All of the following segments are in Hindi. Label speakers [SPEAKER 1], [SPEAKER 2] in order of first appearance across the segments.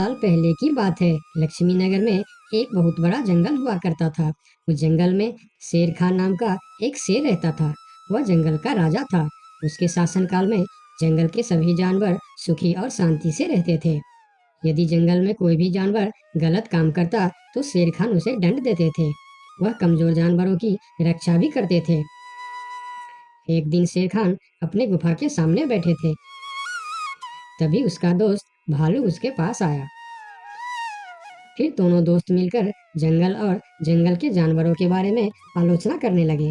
[SPEAKER 1] साल पहले की बात है। लक्ष्मी नगर में एक बहुत बड़ा जंगल हुआ करता था। उस जंगल में शेर खान नाम का एक शेर रहता था। वह जंगल का राजा था। उसके शासनकाल में जंगल के सभी जानवर सुखी और शांति से रहते थे। यदि जंगल में कोई भी जानवर गलत काम करता तो शेर खान उसे दंड देते थे। वह कमजोर जानवरों की रक्षा भी करते थे। एक दिन शेर खान अपने गुफा के सामने बैठे थे। तभी उसका दोस्त भालू उसके पास आया। फिर दोनों दोस्त मिलकर जंगल और जंगल के जानवरों के बारे में आलोचना करने लगे।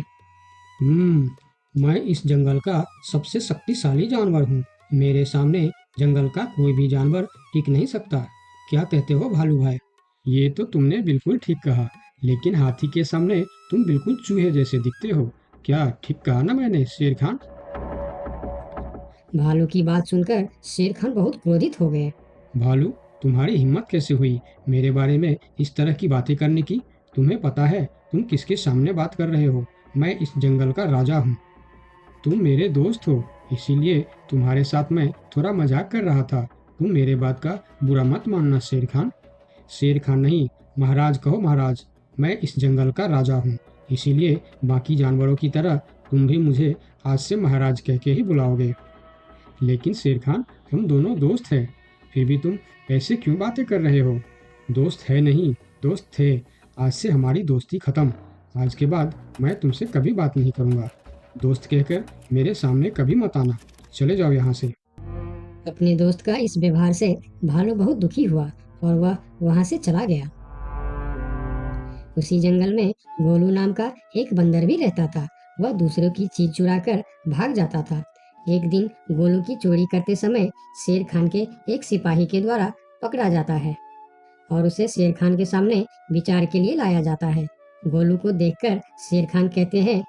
[SPEAKER 2] मैं इस जंगल का सबसे शक्तिशाली जानवर हूँ। मेरे सामने जंगल का कोई भी जानवर टिक नहीं सकता। क्या कहते हो भालू भाई? ये तो तुमने बिल्कुल ठीक कहा, लेकिन हाथी के सामने तुम बिल्कुल चूहे जैसे दिखते हो। क्या ठीक कहा ना मैंने, शेर खान?
[SPEAKER 1] भालू की बात सुनकर शेर खान बहुत क्रोधित हो गए।
[SPEAKER 2] भालू, तुम्हारी हिम्मत कैसे हुई मेरे बारे में इस तरह की बातें करने की? तुम्हें पता है तुम किसके सामने बात कर रहे हो? मैं इस जंगल का राजा हूँ। तुम मेरे दोस्त हो, इसीलिए तुम्हारे साथ मैं थोड़ा मजाक कर रहा था। तुम मेरे बात का बुरा मत मानना शेर खान। शेर खान नहीं, महाराज कहो महाराज। मैं इस जंगल का राजा हूँ, इसीलिए बाकी जानवरों की तरह तुम भी मुझे आज से महाराज कह के ही बुलाओगे। लेकिन शेर खान, हम दोनों दोस्त हैं, फिर भी तुम ऐसे क्यों बातें कर रहे हो? दोस्त है नहीं, दोस्त थे। आज से हमारी दोस्ती खत्म। आज के बाद मैं तुमसे कभी बात नहीं करूँगा। दोस्त कहकर मेरे सामने कभी मत आना। चले जाओ यहाँ से।
[SPEAKER 1] अपने दोस्त का इस व्यवहार से भालू बहुत दुखी हुआ और वह वहां से चला गया। उसी जंगल में गोलू नाम का एक बंदर भी रहता था। वह दूसरों की चीज चुराकर भाग जाता था। एक दिन गोलू की चोरी करते समय शेर खान के एक सिपाही के द्वारा पकड़ा जाता है और उसे शेर खान के सामने विचार के लिए लाया जाता है। गोलू को देखकर शेर खान कहते हैं,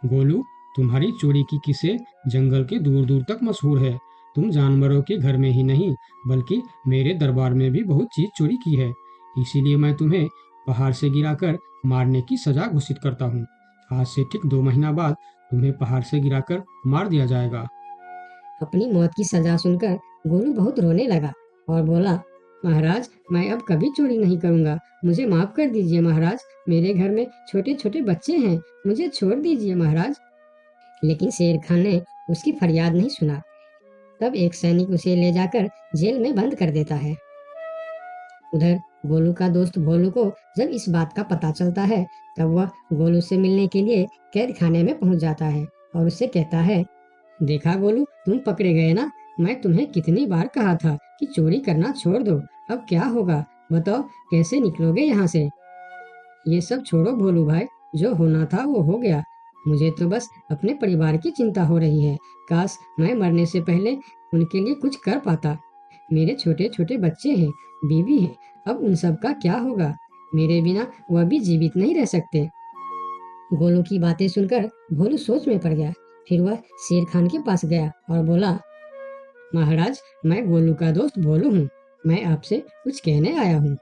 [SPEAKER 2] गोलू, तुम्हारी चोरी की किस्से जंगल के दूर दूर तक मशहूर है। तुम जानवरों के घर में ही नहीं, बल्कि मेरे दरबार में भी बहुत चीज चोरी की है। इसीलिए मैं तुम्हें पहाड़ से गिराकर मारने की सजा घोषित करता हूँ। आज से ठीक 2 महीना बाद तुम्हें पहाड़ से गिराकर मार दिया जाएगा।
[SPEAKER 1] अपनी मौत की सजा सुनकर गोलू बहुत रोने लगा और बोला, महाराज, मैं अब कभी चोरी नहीं करूंगा। मुझे माफ कर दीजिए महाराज। मेरे घर में छोटे छोटे बच्चे हैं। मुझे छोड़ दीजिए महाराज। लेकिन शेर खान ने उसकी फरियाद नहीं सुना। तब एक सैनिक उसे ले जाकर जेल में बंद कर देता है। उधर गोलू का दोस्त भोलू को जब इस बात का पता चलता है, तब वह गोलू से मिलने के लिए कैद खाने में पहुंच जाता है और उससे कहता है, देखा गोलू, तुम पकड़े गए ना। मैं तुम्हें कितनी बार कहा था कि चोरी करना छोड़ दो। अब क्या होगा बताओ, कैसे निकलोगे यहाँ से? ये सब छोड़ो भोलू भाई, जो होना था वो हो गया। मुझे तो बस अपने परिवार की चिंता हो रही है। काश मैं मरने से पहले उनके लिए कुछ कर पाता। मेरे छोटे छोटे बच्चे हैं, बीवी है। अब उन सब का क्या होगा? मेरे बिना वह भी जीवित नहीं रह सकते। गोलू की बातें सुनकर भोलू सोच में पड़ गया। फिर वह शेर खान के पास गया और बोला, महाराज, मैं गोलू का दोस्त भोलू हूँ। मैं आपसे कुछ कहने आया हूँ।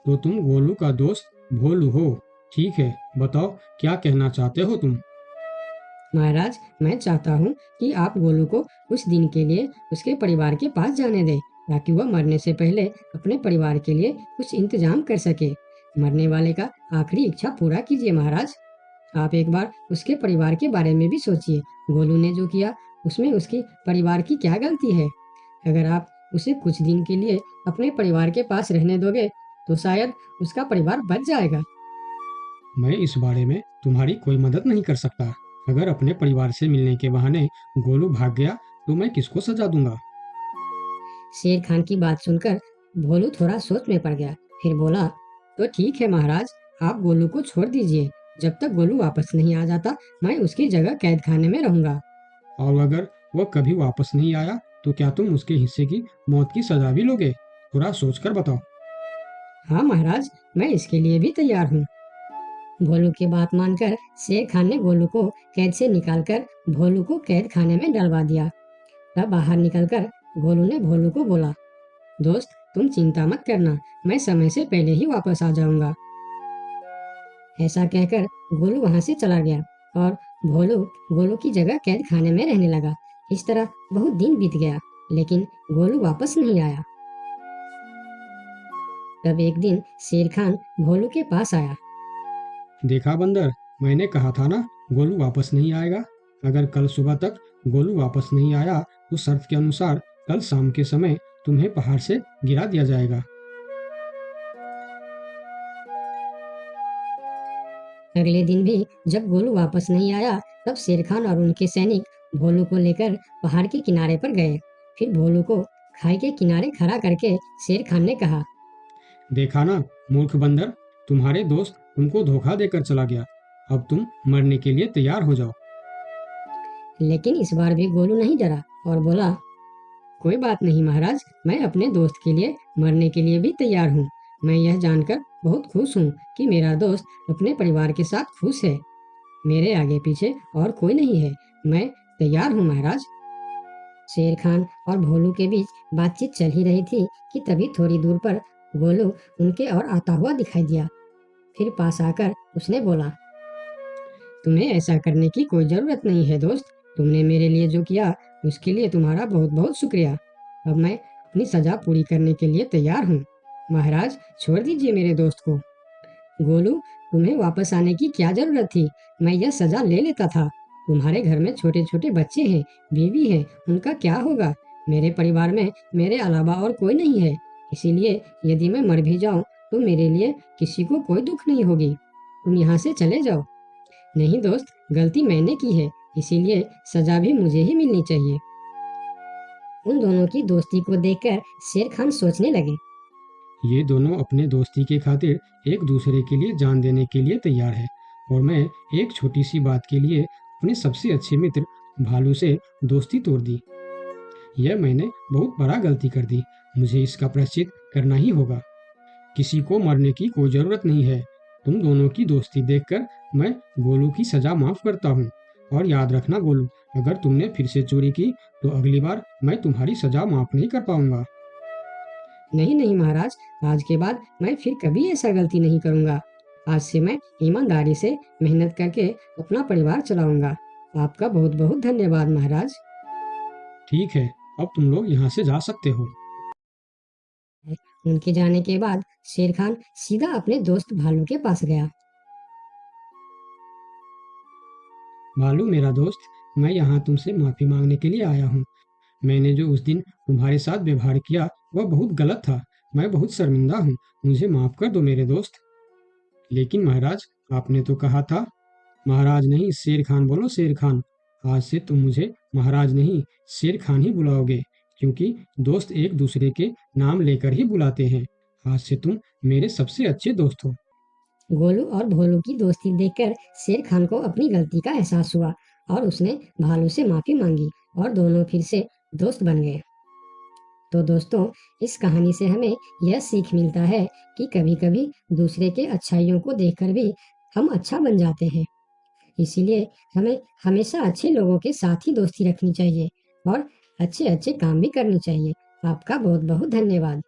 [SPEAKER 2] तो तुम गोलू का दोस्त भोलू हो? ठीक है, बताओ क्या कहना चाहते हो तुम?
[SPEAKER 1] महाराज, मैं चाहता हूँ कि आप गोलू को कुछ दिन के लिए उसके परिवार के पास जाने दें, ताकि वह मरने से पहले अपने परिवार के लिए कुछ इंतजाम कर सके। मरने वाले का आखिरी इच्छा पूरा कीजिए महाराज। आप एक बार उसके परिवार के बारे में भी सोचिए। गोलू ने जो किया उसमें उसकी परिवार की क्या गलती है? अगर आप उसे कुछ दिन के लिए अपने परिवार के पास रहने दोगे तो शायद उसका परिवार बच जाएगा।
[SPEAKER 2] मैं इस बारे में तुम्हारी कोई मदद नहीं कर सकता। अगर अपने परिवार से मिलने के बहाने गोलू भाग गया तो मैं किसको सजा दूंगा?
[SPEAKER 1] शेर खान की बात सुनकर भोलू थोड़ा सोच में पड़ गया। फिर बोला, तो ठीक है महाराज, आप गोलू को छोड़ दीजिए। जब तक गोलू वापस नहीं आ जाता मैं उसकी जगह कैद खाने में रहूंगा।
[SPEAKER 2] और अगर वह कभी वापस नहीं आया तो क्या तुम उसके हिस्से की मौत की सजा भी लोगे? थोड़ा सोच कर बताओ।
[SPEAKER 1] हाँ महाराज, मैं इसके लिए भी तैयार हूँ। भोलू की बात मानकर शेर खान ने गोलू को कैद से निकालकर भोलू को कैद खाने में डलवा दिया। तब बाहर निकलकर गोलू ने भोलू को बोला, दोस्त, तुम चिंता मत करना। मैं समय से पहले ही वापस आ जाऊंगा। ऐसा कहकर गोलू वहां से चला गया और भोलू गोलू की जगह कैद खाने में रहने लगा। इस तरह बहुत दिन बीत गया। लेकिन गोलू वापस नहीं आया। तब एक दिन शेर खान भोलू के पास आया।
[SPEAKER 2] देखा बंदर, मैंने कहा था ना, गोलू वापस नहीं आएगा। अगर कल सुबह तक गोलू वापस नहीं आया तो शर्त के अनुसार कल शाम के समय तुम्हें पहाड़ से गिरा दिया जाएगा।
[SPEAKER 1] अगले दिन भी जब गोलू वापस नहीं आया, तब शेर खान और उनके सैनिक भोलू को लेकर पहाड़ के किनारे पर गए। फिर भोलू को खाई के किनारे खड़ा करके शेर खान ने कहा,
[SPEAKER 2] देखा ना मूर्ख बंदर, तुम्हारे दोस्त तुमको धोखा देकर चला गया। अब तुम मरने के लिए तैयार हो जाओ।
[SPEAKER 1] लेकिन इस बार भी गोलू नहीं डरा और बोला, कोई बात नहीं महाराज, मैं अपने दोस्त के लिए मरने के लिए भी तैयार हूँ। मैं यह जानकर बहुत खुश हूँ कि मेरा दोस्त अपने परिवार के साथ खुश है। मेरे आगे पीछे और कोई नहीं है। मैं तैयार हूँ महाराज। शेर खान और भोलू के बीच बातचीत चल ही रही थी कि तभी थोड़ी दूर पर गोलू उनके और आता हुआ दिखाई दिया। फिर पास आकर उसने बोला, तुम्हें ऐसा करने की कोई जरूरत नहीं है दोस्त। तुमने मेरे लिए जो किया उसके लिए तुम्हारा बहुत बहुत शुक्रिया। अब मैं अपनी सजा पूरी करने के लिए तैयार हूँ। महाराज, छोड़ दीजिए मेरे दोस्त को। गोलू, तुम्हें वापस आने की क्या जरूरत थी? मैं यह सजा ले लेता था। तुम्हारे घर में छोटे छोटे बच्चे हैं, बीवी है, उनका क्या होगा? मेरे परिवार में मेरे अलावा और कोई नहीं है। इसीलिए यदि मैं मर भी जाऊं तो मेरे लिए किसी को कोई दुख नहीं होगी। तुम यहाँ से चले जाओ। नहीं दोस्त, गलती मैंने की है, इसीलिए सजा भी मुझे ही मिलनी चाहिए। उन दोनों की दोस्ती को देखकर शेर खान सोचने लगे।
[SPEAKER 2] ये दोनों अपने दोस्ती के खातिर एक दूसरे के लिए जान देने के लिए तैयार है, और मैं एक छोटी सी बात के लिए अपने सबसे अच्छे मित्र भालू से दोस्ती तोड़ दी। यह मैंने बहुत बड़ा गलती कर दी। मुझे इसका प्रायश्चित करना ही होगा। किसी को मरने की कोई जरूरत नहीं है। तुम दोनों की दोस्ती देखकर मैं गोलू की सजा माफ करता हूँ। और याद रखना गोलू, अगर तुमने फिर से चोरी की तो अगली बार मैं तुम्हारी सजा माफ नहीं कर पाऊंगा।
[SPEAKER 1] नहीं नहीं महाराज, आज के बाद मैं फिर कभी ऐसा गलती नहीं करूंगा। आज से मैं ईमानदारी से मेहनत करके अपना परिवार चलाऊंगा। आपका बहुत बहुत धन्यवाद महाराज।
[SPEAKER 2] ठीक है, अब तुम लोग यहाँ से जा सकते हो।
[SPEAKER 1] उनके जाने के बाद शेर खान सीधा अपने दोस्त भालू के पास गया।
[SPEAKER 2] भालू मेरा दोस्त, मैं यहाँ तुमसे माफी मांगने के लिए आया हूँ। मैंने जो उस दिन तुम्हारे साथ व्यवहार किया वह बहुत गलत था। मैं बहुत शर्मिंदा हूँ। मुझे माफ कर दो मेरे दोस्त। लेकिन महाराज, आपने तो कहा था। महाराज नहीं, शेर खान बोलो, शेर खान। आज से तुम मुझे महाराज नहीं, शेर खान ही बुलाओगे, क्योंकि दोस्त एक दूसरे के नाम लेकर ही बुलाते हैं। आज से तुम मेरे सबसे अच्छे दोस्त हो।
[SPEAKER 1] गोलू और भोलू की दोस्ती देखकर शेर खान को अपनी गलती का एहसास हुआ और उसने भालू से माफी मांगी और दोनों फिर से दोस्त बन गए। तो दोस्तों, इस कहानी से हमें यह सीख मिलता है कि कभी-कभी दूसरे के अच्छाइयों को देखकर भी हम अच्छा बन जाते हैं। इसीलिए हमें हमेशा अच्छे लोगों के साथ ही दोस्ती रखनी चाहिए और अच्छे-अच्छे काम भी करने चाहिए। आपका बहुत-बहुत धन्यवाद।